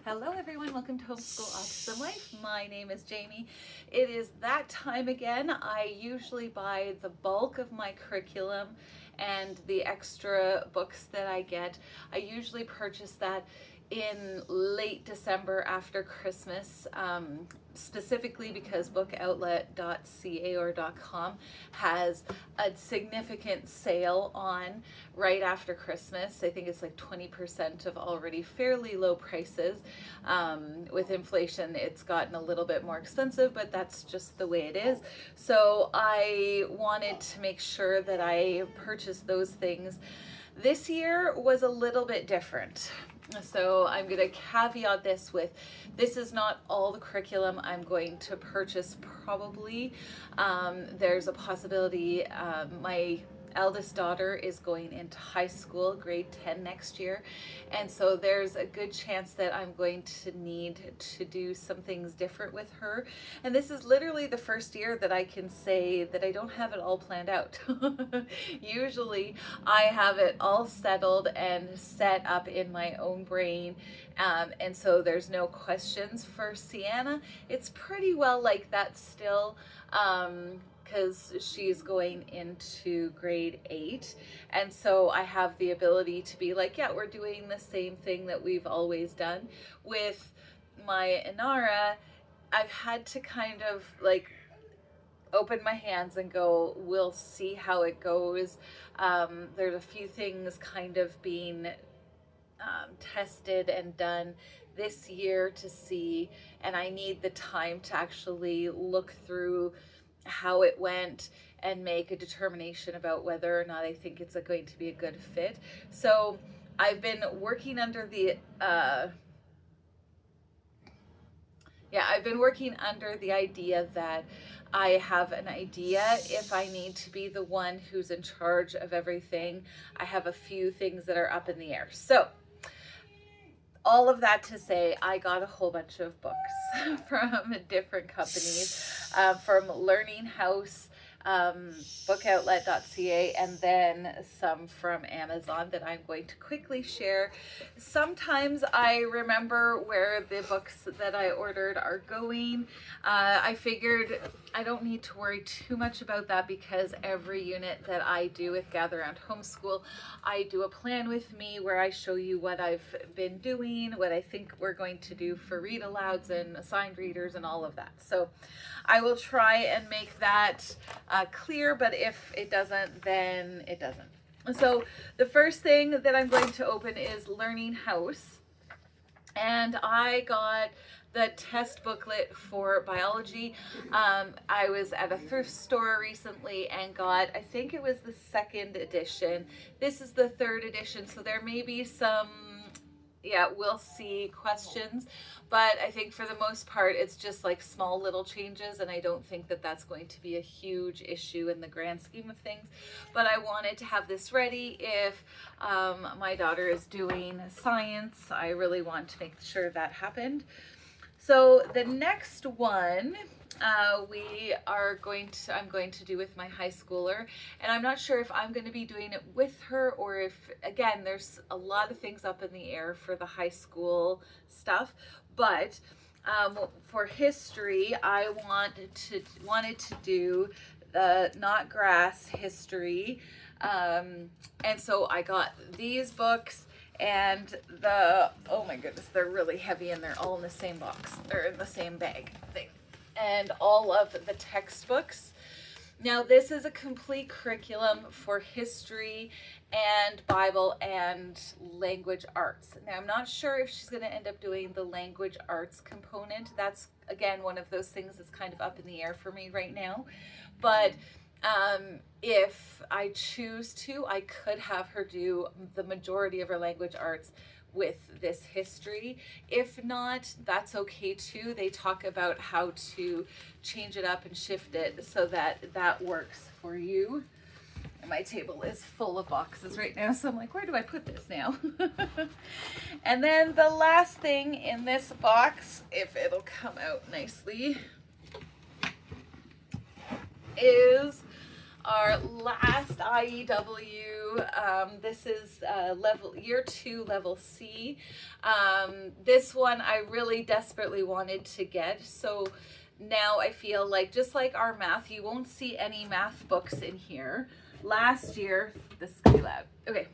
Hello everyone, welcome to Homeschool Autism Life. My name is Jamie. It is that time again. I usually buy the bulk of my curriculum and the extra books that I get. I usually purchase that in late December after Christmas, specifically because Outlet.ca or .com has a significant sale on right after Christmas. I think it's like 20% of already fairly low prices. With inflation, it's gotten a little bit more expensive, but that's just the way it is. So I wanted to make sure that I purchased those things. This year was a little bit different. So I'm going to caveat this with, this is not all the curriculum I'm going to purchase probably. There's a possibility my eldest daughter is going into high school, grade 10 next year. And so there's a good chance that I'm going to need to do some things different with her. And this is literally the first year that I can say that I don't have it all planned out. Usually I have it all settled and set up in my own brain. And so there's no questions for Sienna. It's pretty well like that still. Because she's going into grade 8, and so I have the ability to be like, yeah, we're doing the same thing that we've always done. With my Inara, I've had to kind of like open my hands and go, we'll see how it goes. There's a few things kind of being tested and done this year to see, and I need the time to actually look through how it went and make a determination about whether or not I think it's going to be a good fit. So I've been working under the idea that I have an idea if I need to be the one who's in charge of everything. I have a few things that are up in the air. So all of that to say, I got a whole bunch of books from different companies, from Learning House, Outlet.ca, and then some from Amazon that I'm going to quickly share. Sometimes I remember where the books that I ordered are going. I figured I don't need to worry too much about that because every unit that I do with Gather Around Homeschool, I do a plan with me where I show you what I've been doing, what I think we're going to do for read alouds and assigned readers and all of that. So I will try and make that clear, but if it doesn't, then it doesn't. So the first thing that I'm going to open is Learning House, and I got the test booklet for biology. I was at a thrift store recently and got, I think it was the 2nd edition. This is the 3rd edition, so there may be some, we'll see, questions, but I think for the most part it's just like small little changes, and I don't think that that's going to be a huge issue in the grand scheme of things. But I wanted to have this ready if my daughter is doing science. I really want to make sure that happened. So the next one I'm going to do with my high schooler, and I'm not sure if I'm going to be doing it with her or if, again, there's a lot of things up in the air for the high school stuff, but for history, I wanted to do the Not Grass history, and so I got these books. And oh my goodness, they're really heavy and they're all in the same box, or in the same bag thing. And all of the textbooks. Now this is a complete curriculum for history and Bible and language arts. Now I'm not sure if she's going to end up doing the language arts component. That's, again, one of those things that's kind of up in the air for me right now. But if I choose to, I could have her do the majority of her language arts with this history. If not, that's okay too. They talk about how to change it up and shift it so that that works for you. And my table is full of boxes right now, so I'm like, where do I put this now? And then the last thing in this box, if it'll come out nicely, is our last IEW. This is year 2, level C. This one I really desperately wanted to get. So now I feel like, just like our math, you won't see any math books in here. Last year, this is gonna be loud. Okay.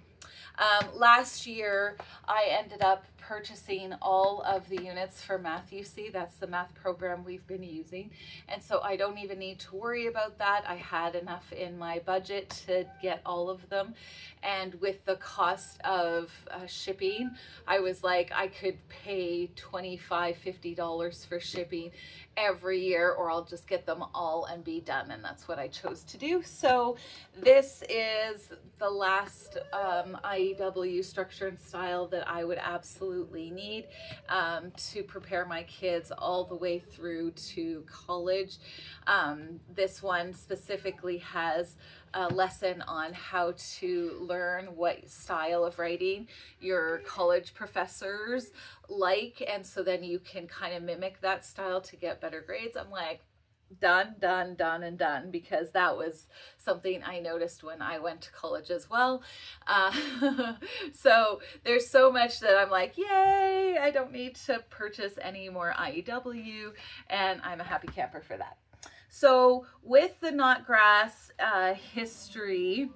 Last year, I ended up purchasing all of the units for Math UC. That's the math program we've been using. And so I don't even need to worry about that. I had enough in my budget to get all of them. And with the cost of shipping, I was like, I could pay $25, $50 for shipping every year, or I'll just get them all and be done. And that's what I chose to do. So this is the last IEW structure and style that I would absolutely need to prepare my kids all the way through to college. This one specifically has a lesson on how to learn what style of writing your college professors like, and so then you can kind of mimic that style to get better grades. I'm like, done, and done, because that was something I noticed when I went to college as well. So there's so much that I'm like, yay, I don't need to purchase any more IEW, and I'm a happy camper for that. So with the Knotgrass history,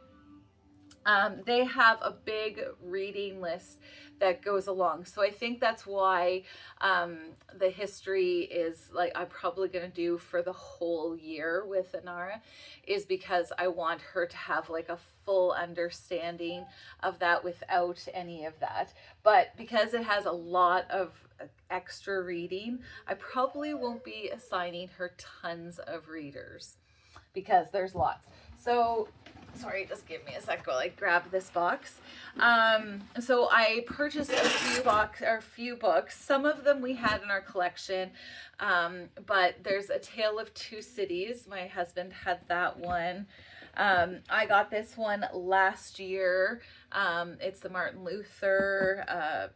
they have a big reading list that goes along. So I think that's why the history is like, I'm probably going to do for the whole year with Inara, is because I want her to have like a full understanding of that without any of that. But because it has a lot of extra reading, I probably won't be assigning her tons of readers because there's lots. So sorry, just give me a sec while I grab this box. So I purchased a few books. Some of them we had in our collection, but there's A Tale of Two Cities. My husband had that one. I got this one last year. It's the Martin Luther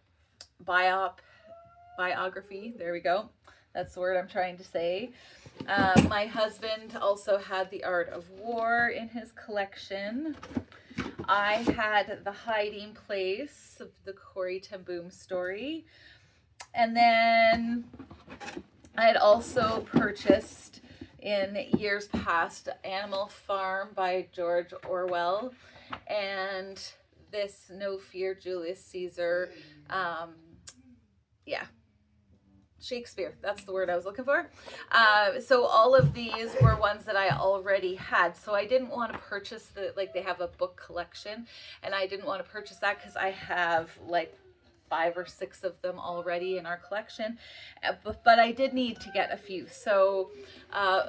biography. There we go. That's the word I'm trying to say. My husband also had The Art of War in his collection. I had The Hiding Place, the Corrie ten Boom story. And then I had also purchased in years past Animal Farm by George Orwell, and this No Fear Julius Caesar. Shakespeare, that's the word I was looking for. So all of these were ones that I already had. So I didn't want to purchase they have a book collection, and I didn't want to purchase that because I have like 5 or 6 of them already in our collection. But I did need to get a few. So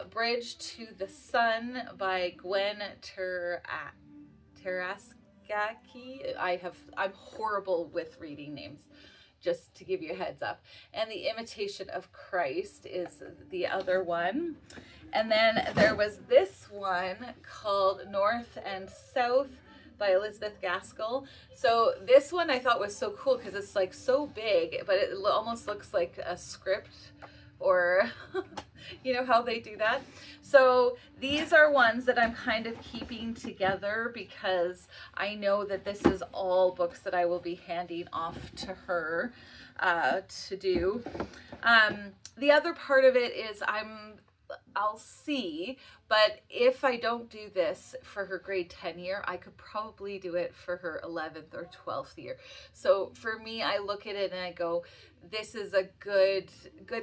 Bridge to the Sun by Gwen Taraskaki. I'm horrible with reading names, just to give you a heads up. And The Imitation of Christ is the other one. And then there was this one called North and South by Elizabeth Gaskell. So this one I thought was so cool because it's like so big, but it almost looks like a script, or you know how they do that. So these are ones that I'm kind of keeping together because I know that this is all books that I will be handing off to her to do. The other part of it is I'll see, but if I don't do this for her grade 10 year, I could probably do it for her 11th or 12th year. So for me, I look at it and I go, this is a good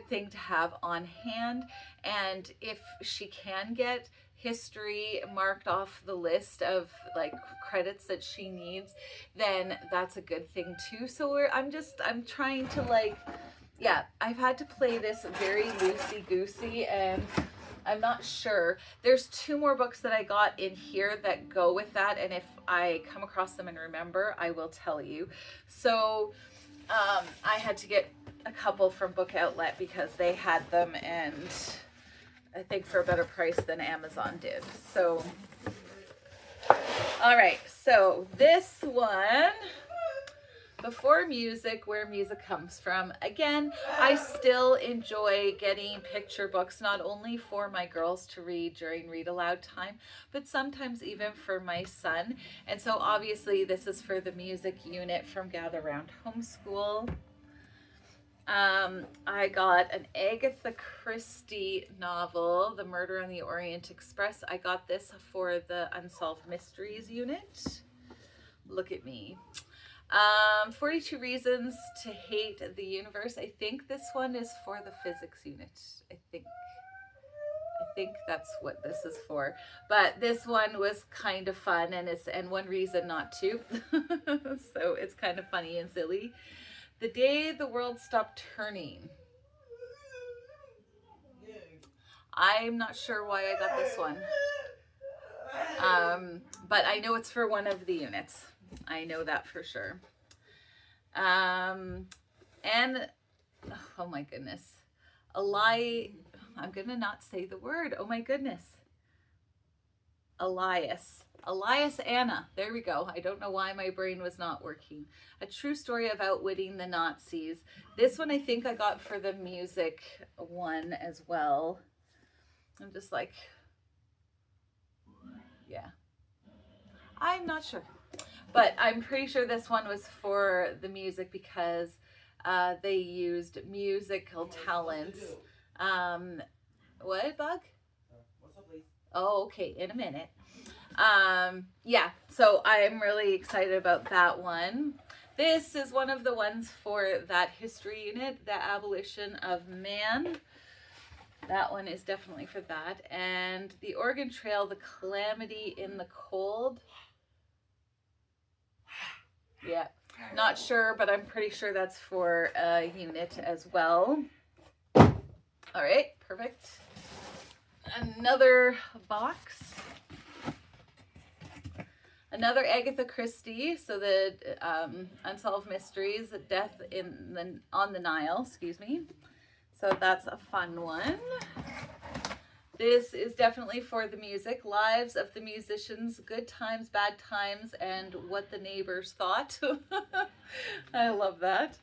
thing to have on hand. And if she can get history marked off the list of like credits that she needs, then that's a good thing too. So I'm trying to I've had to play this very loosey-goosey, and I'm not sure. There's 2 more books that I got in here that go with that, and if I come across them and remember, I will tell you. So I had to get a couple from Book Outlet because they had them, and I think for a better price than Amazon did. So, all right, so this one before music, where music comes from. Again, I still enjoy getting picture books, not only for my girls to read during read aloud time, but sometimes even for my son. And so obviously this is for the music unit from Gather Round Homeschool. I got an Agatha Christie novel, The Murder on the Orient Express. I got this for the Unsolved Mysteries unit. Look at me. 42 Reasons to Hate the Universe. I think this one is for the physics unit. I think that's what this is for. But this one was kind of fun, and one reason not to. So it's kind of funny and silly. The Day the World Stopped Turning. I'm not sure why I got this one. But I know it's for one of the units. I know that for sure. And oh my goodness, I'm gonna not say the word. Oh my goodness. Elias Anna. There we go. I don't know why my brain was not working. A True Story of Outwitting the Nazis. This one I think I got for the music one as well. I'm just like, yeah. I'm not sure. But I'm pretty sure this one was for the music because they used musical talents. What, Bug? What's up, please? Oh, okay, in a minute. Yeah, so I'm really excited about that one. This is one of the ones for that history unit, the Abolition of Man. That one is definitely for that. And the Oregon Trail, the Calamity in the Cold. Yeah, not sure, but I'm pretty sure that's for a unit as well. All right, perfect. Another box. Another Agatha Christie, so the Unsolved Mysteries, Death on the Nile, excuse me. So that's a fun one. This is definitely for the music. Lives of the Musicians, Good Times, Bad Times, and What the Neighbors Thought. I love that.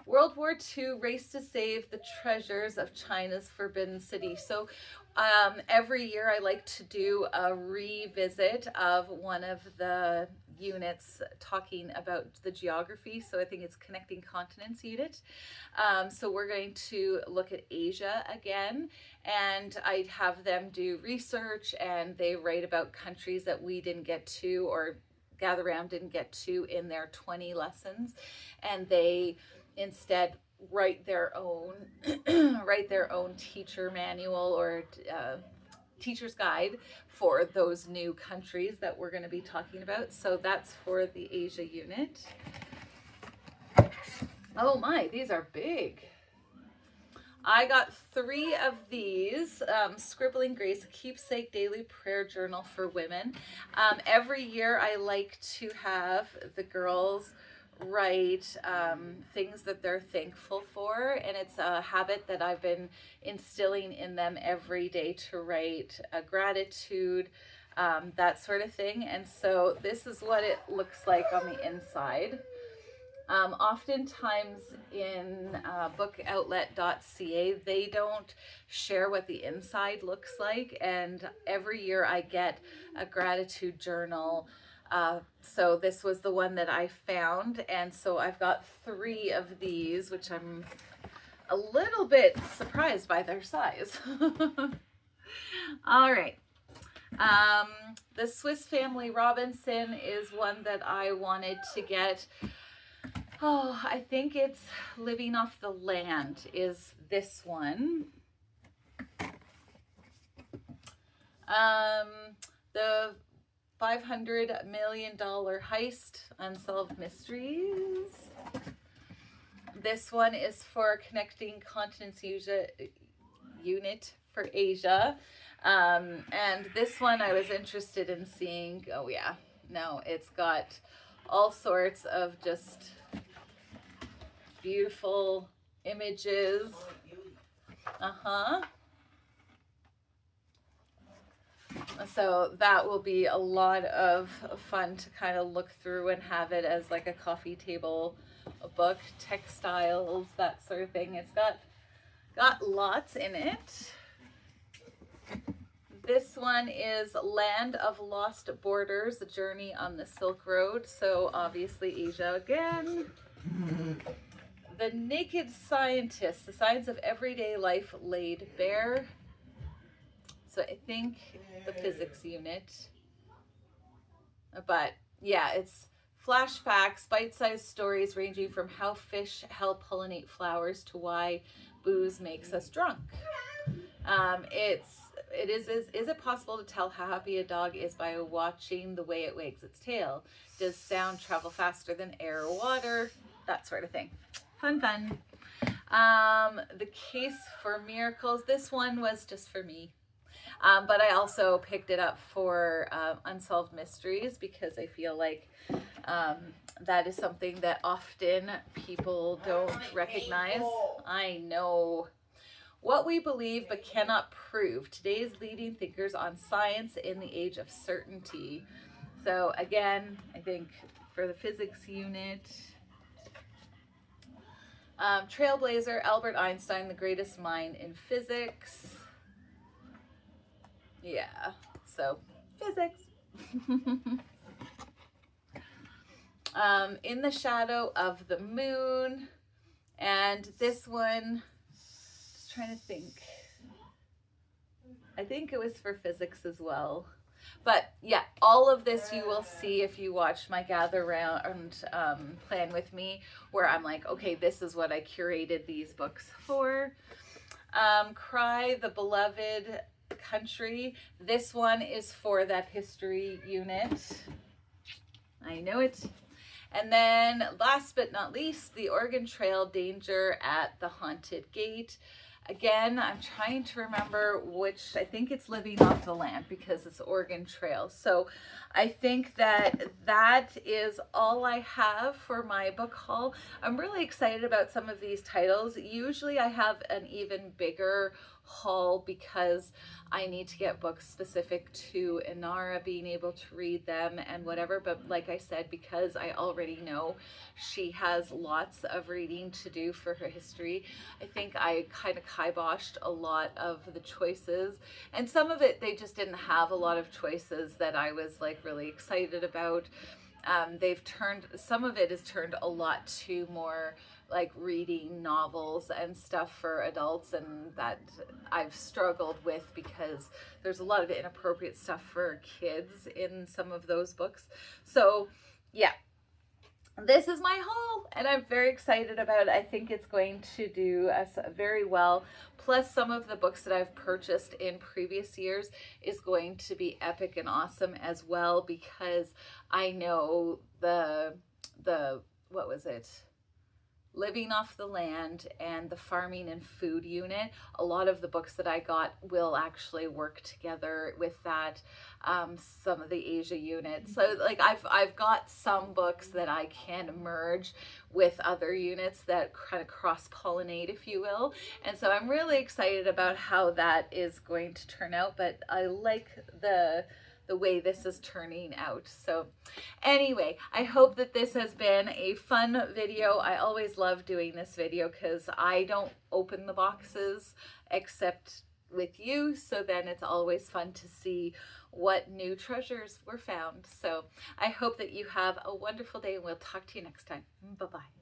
World War II, Race to Save the Treasures of China's Forbidden City. So every year I like to do a revisit of one of the units talking about the geography. So I think it's Connecting Continents unit. So we're going to look at Asia again, and I have them do research, and they write about countries that we didn't get to, or Gather Round didn't get to in their 20 lessons, and they instead write their own teacher manual or teacher's guide for those new countries that we're going to be talking about. So that's for the Asia unit. Oh my, these are big. I got 3 of these, Scribbling Grace, a keepsake daily prayer journal for women. Every year I like to have the girls write things that they're thankful for, and it's a habit that I've been instilling in them every day to write a gratitude, that sort of thing. And so this is what it looks like on the inside. Oftentimes in book Outlet.ca, they don't share what the inside looks like, and every year I get a gratitude journal. So this was the one that I found, and so I've got 3 of these, which I'm a little bit surprised by their size. All right. The Swiss Family Robinson is one that I wanted to get. Oh, I think it's Living Off the Land is this one. The $500 million heist, Unsolved Mysteries. This one is for Connecting Continents Asia unit for Asia. And this one I was interested in seeing. Oh yeah, no, it's got all sorts of just beautiful images. So that will be a lot of fun to kind of look through and have it as like a coffee table book, textiles, that sort of thing. It's got lots in it. This one is Land of Lost Borders, A Journey on the Silk Road. So obviously Asia again. The Naked Scientist, The Science of Everyday Life Laid Bare. So I think the physics unit. But yeah, it's flash facts, bite-sized stories ranging from how fish help pollinate flowers to why booze makes us drunk. Is it possible to tell how happy a dog is by watching the way it wags its tail? Does sound travel faster than air or water? That sort of thing. Fun. The Case for Miracles. This one was just for me. But I also picked it up for Unsolved Mysteries because I feel like that is something that often people don't recognize. I know. What we believe but cannot prove. Today's leading thinkers on science in the age of certainty. So again, I think for the physics unit, Trailblazer, Albert Einstein, the greatest mind in physics. Yeah, so physics. In the Shadow of the Moon. And this one, just trying to think. I think it was for physics as well. But yeah, all of this you will see if you watch my Gather Round plan with me, where I'm like, okay, this is what I curated these books for. Cry, the Beloved Country. This one is for that history unit. I know it. And then last but not least, the Oregon Trail, Danger at the Haunted Gate. Again, I'm trying to remember which, I think it's Living Off the Land because it's Oregon Trail. So I think that is all I have for my book haul. I'm really excited about some of these titles. Usually I have an even bigger haul because I need to get books specific to Inara being able to read them and whatever. But like I said, because I already know she has lots of reading to do for her history, I think I kind of kiboshed a lot of the choices. And some of it, they just didn't have a lot of choices that I was like really excited about. Some of it has turned a lot to more like reading novels and stuff for adults, and that I've struggled with because there's a lot of inappropriate stuff for kids in some of those books. So yeah, this is my haul and I'm very excited about it. I think it's going to do us very well. Plus some of the books that I've purchased in previous years is going to be epic and awesome as well, because I know the what was it? Living Off the Land and the Farming and Food unit. A lot of the books that I got will actually work together with that. Some of the Asia units. So like I've got some books that I can merge with other units that kind of cross-pollinate, if you will. And so I'm really excited about how that is going to turn out, but I like the way this is turning out. So anyway, I hope that this has been a fun video. I always love doing this video because I don't open the boxes except with you. So then it's always fun to see what new treasures were found. So I hope that you have a wonderful day and we'll talk to you next time. Bye-bye.